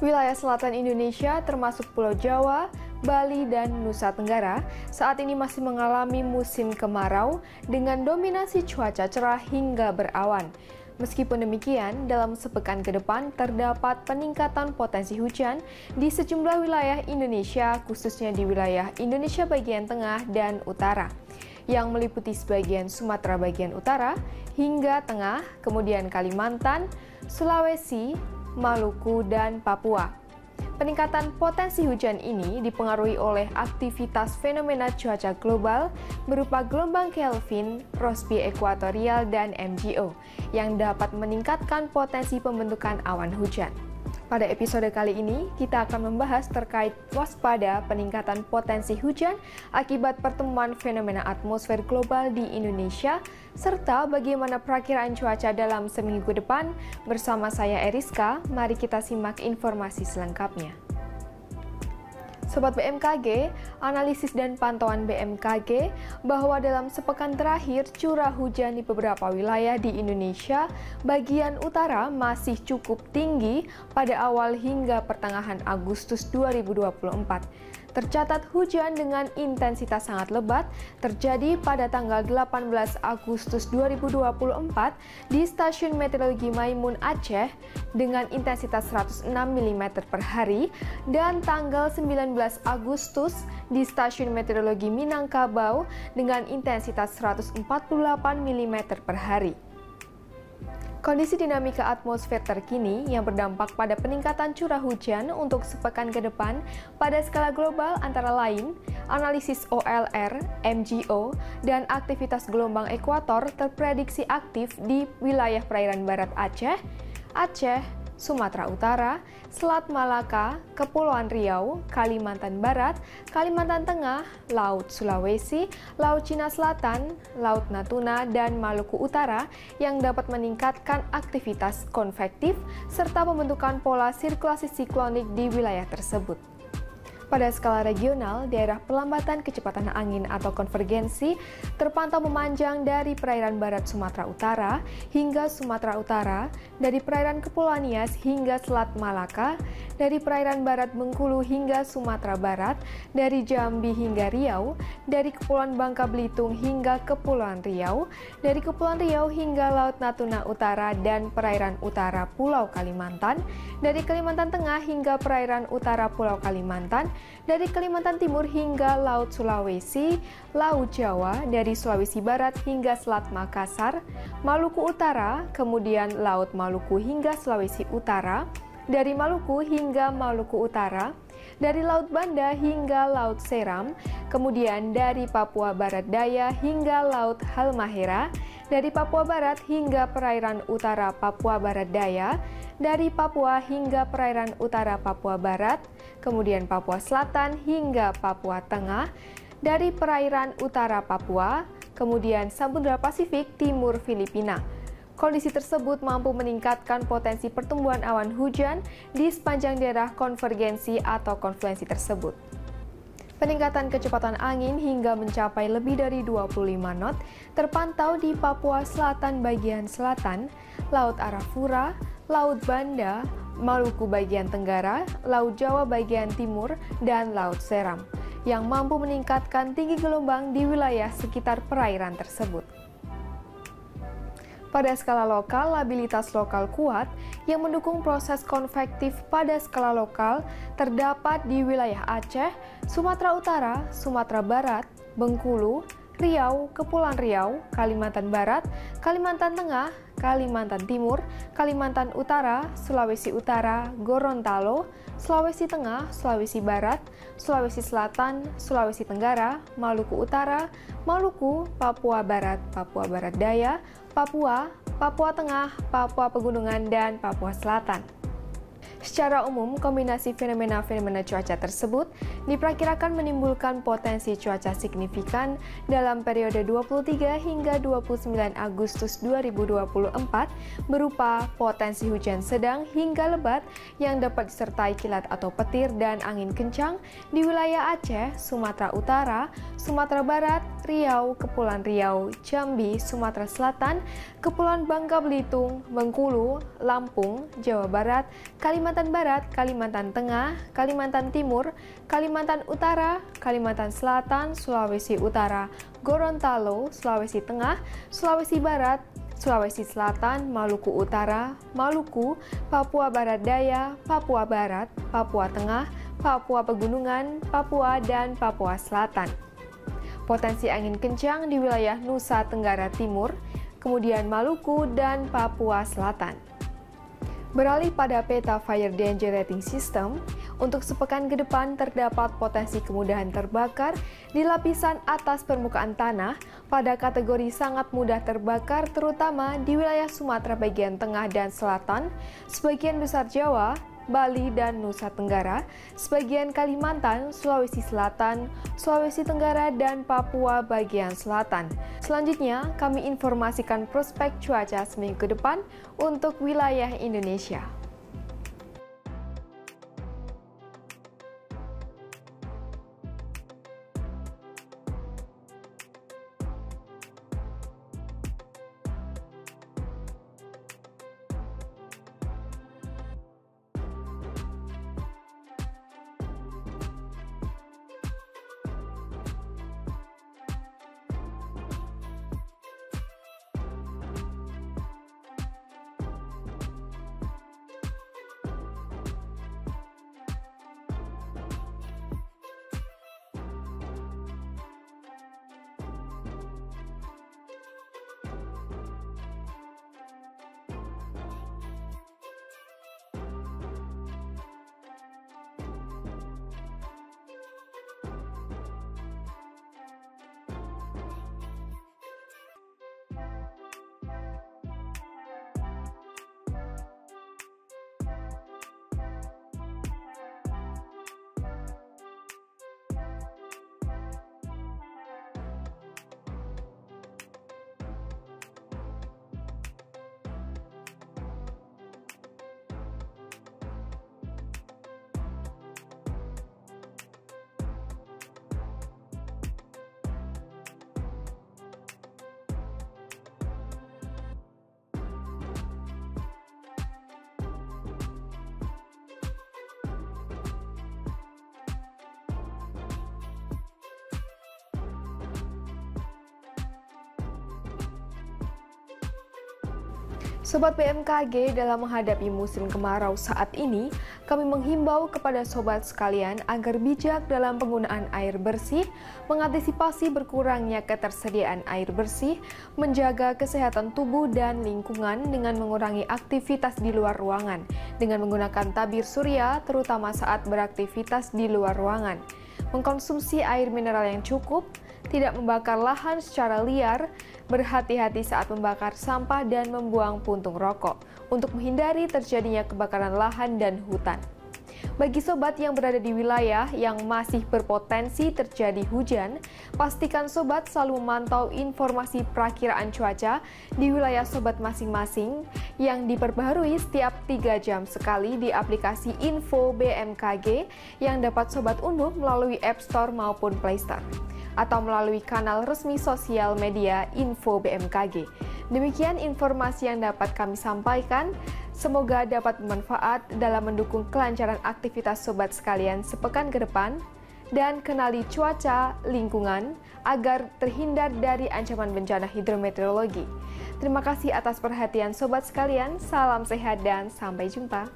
Wilayah selatan Indonesia termasuk Pulau Jawa, Bali, dan Nusa Tenggara saat ini masih mengalami musim kemarau dengan dominasi cuaca cerah hingga berawan. Meskipun demikian, dalam sepekan ke depan terdapat peningkatan potensi hujan di sejumlah wilayah Indonesia, khususnya di wilayah Indonesia bagian tengah dan utara, yang meliputi sebagian Sumatera bagian utara hingga tengah, kemudian Kalimantan, Sulawesi, Maluku, dan Papua. Peningkatan potensi hujan ini dipengaruhi oleh aktivitas fenomena cuaca global berupa gelombang Kelvin, Rossby ekuatorial, dan MGO yang dapat meningkatkan potensi pembentukan awan hujan. Pada episode kali ini, kita akan membahas terkait waspada peningkatan potensi hujan akibat pertemuan fenomena atmosfer global di Indonesia, serta bagaimana perakiraan cuaca dalam seminggu depan. Bersama saya Eriska, mari kita simak informasi selengkapnya. Sobat BMKG, analisis dan pantauan BMKG bahwa dalam sepekan terakhir curah hujan di beberapa wilayah di Indonesia bagian utara masih cukup tinggi pada awal hingga pertengahan Agustus 2024. Tercatat hujan dengan intensitas sangat lebat terjadi pada tanggal 18 Agustus 2024 di Stasiun Meteorologi Maimun Aceh dengan intensitas 106 mm per hari dan tanggal 19 Agustus di Stasiun Meteorologi Minangkabau dengan intensitas 148 mm per hari. Kondisi dinamika atmosfer terkini yang berdampak pada peningkatan curah hujan untuk sepekan ke depan pada skala global antara lain analisis OLR, MGO, dan aktivitas gelombang ekuator terprediksi aktif di wilayah perairan barat Aceh, Sumatera Utara, Selat Malaka, Kepulauan Riau, Kalimantan Barat, Kalimantan Tengah, Laut Sulawesi, Laut Cina Selatan, Laut Natuna, dan Maluku Utara yang dapat meningkatkan aktivitas konvektif serta pembentukan pola sirkulasi siklonik di wilayah tersebut. Pada skala regional, daerah pelambatan kecepatan angin atau konvergensi terpantau memanjang dari perairan barat Sumatera Utara hingga Sumatera Utara, dari perairan Kepulauan Nias hingga Selat Malaka, dari perairan barat Bengkulu hingga Sumatera Barat, dari Jambi hingga Riau, dari Kepulauan Bangka Belitung hingga Kepulauan Riau, dari Kepulauan Riau hingga Laut Natuna Utara dan perairan utara Pulau Kalimantan, dari Kalimantan Tengah hingga perairan utara Pulau Kalimantan, dari Kalimantan Timur hingga Laut Sulawesi, Laut Jawa, dari Sulawesi Barat hingga Selat Makassar, Maluku Utara, kemudian Laut Maluku hingga Sulawesi Utara, dari Maluku hingga Maluku Utara, dari Laut Banda hingga Laut Seram, kemudian dari Papua Barat Daya hingga Laut Halmahera, dari Papua Barat hingga perairan utara Papua Barat Daya, dari Papua hingga perairan utara Papua Barat, kemudian Papua Selatan hingga Papua Tengah, dari perairan utara Papua, kemudian Samudra Pasifik timur Filipina. Kondisi tersebut mampu meningkatkan potensi pertumbuhan awan hujan di sepanjang daerah konvergensi atau konfluensi tersebut. Peningkatan kecepatan angin hingga mencapai lebih dari 25 knot terpantau di Papua Selatan bagian selatan, Laut Arafura, Laut Banda, Maluku bagian tenggara, Laut Jawa bagian timur, dan Laut Seram, yang mampu meningkatkan tinggi gelombang di wilayah sekitar perairan tersebut. Pada skala lokal, labilitas lokal kuat yang mendukung proses konvektif pada skala lokal terdapat di wilayah Aceh, Sumatera Utara, Sumatera Barat, Bengkulu, Riau, Kepulauan Riau, Kalimantan Barat, Kalimantan Tengah, Kalimantan Timur, Kalimantan Utara, Sulawesi Utara, Gorontalo, Sulawesi Tengah, Sulawesi Barat, Sulawesi Selatan, Sulawesi Tenggara, Maluku Utara, Maluku, Papua Barat, Papua Barat Daya, Papua, Papua Tengah, Papua Pegunungan, dan Papua Selatan. Secara umum, kombinasi fenomena-fenomena cuaca tersebut diperkirakan menimbulkan potensi cuaca signifikan dalam periode 23 hingga 29 Agustus 2024 berupa potensi hujan sedang hingga lebat yang dapat disertai kilat atau petir dan angin kencang di wilayah Aceh, Sumatera Utara, Sumatera Barat, Riau, Kepulauan Riau, Jambi, Sumatera Selatan, Kepulauan Bangka Belitung, Bengkulu, Lampung, Jawa Barat, Kalimantan Kalimantan Barat, Kalimantan Tengah, Kalimantan Timur, Kalimantan Utara, Kalimantan Selatan, Sulawesi Utara, Gorontalo, Sulawesi Tengah, Sulawesi Barat, Sulawesi Selatan, Maluku Utara, Maluku, Papua Barat Daya, Papua Barat, Papua Tengah, Papua Pegunungan, Papua, dan Papua Selatan. Potensi angin kencang di wilayah Nusa Tenggara Timur, kemudian Maluku dan Papua Selatan. Beralih pada peta Fire Danger Rating System, untuk sepekan ke depan terdapat potensi kemudahan terbakar di lapisan atas permukaan tanah pada kategori sangat mudah terbakar terutama di wilayah Sumatera bagian tengah dan selatan, sebagian besar Jawa, Bali dan Nusa Tenggara, sebagian Kalimantan, Sulawesi Selatan, Sulawesi Tenggara, dan Papua bagian selatan. Selanjutnya, kami informasikan prospek cuaca seminggu ke depan untuk wilayah Indonesia. Sobat BMKG, dalam menghadapi musim kemarau saat ini, kami menghimbau kepada sobat sekalian agar bijak dalam penggunaan air bersih, mengantisipasi berkurangnya ketersediaan air bersih, menjaga kesehatan tubuh dan lingkungan dengan mengurangi aktivitas di luar ruangan, dengan menggunakan tabir surya terutama saat beraktivitas di luar ruangan, mengkonsumsi air mineral yang cukup, tidak membakar lahan secara liar, berhati-hati saat membakar sampah dan membuang puntung rokok untuk menghindari terjadinya kebakaran lahan dan hutan. Bagi sobat yang berada di wilayah yang masih berpotensi terjadi hujan, pastikan sobat selalu memantau informasi perakiraan cuaca di wilayah sobat masing-masing yang diperbaharui setiap 3 jam sekali di aplikasi Info BMKG yang dapat sobat unduh melalui App Store maupun Play Store, atau melalui kanal resmi sosial media Info BMKG. Demikian informasi yang dapat kami sampaikan. Semoga dapat bermanfaat dalam mendukung kelancaran aktivitas sobat sekalian sepekan ke depan dan kenali cuaca lingkungan agar terhindar dari ancaman bencana hidrometeorologi. Terima kasih atas perhatian sobat sekalian. Salam sehat dan sampai jumpa.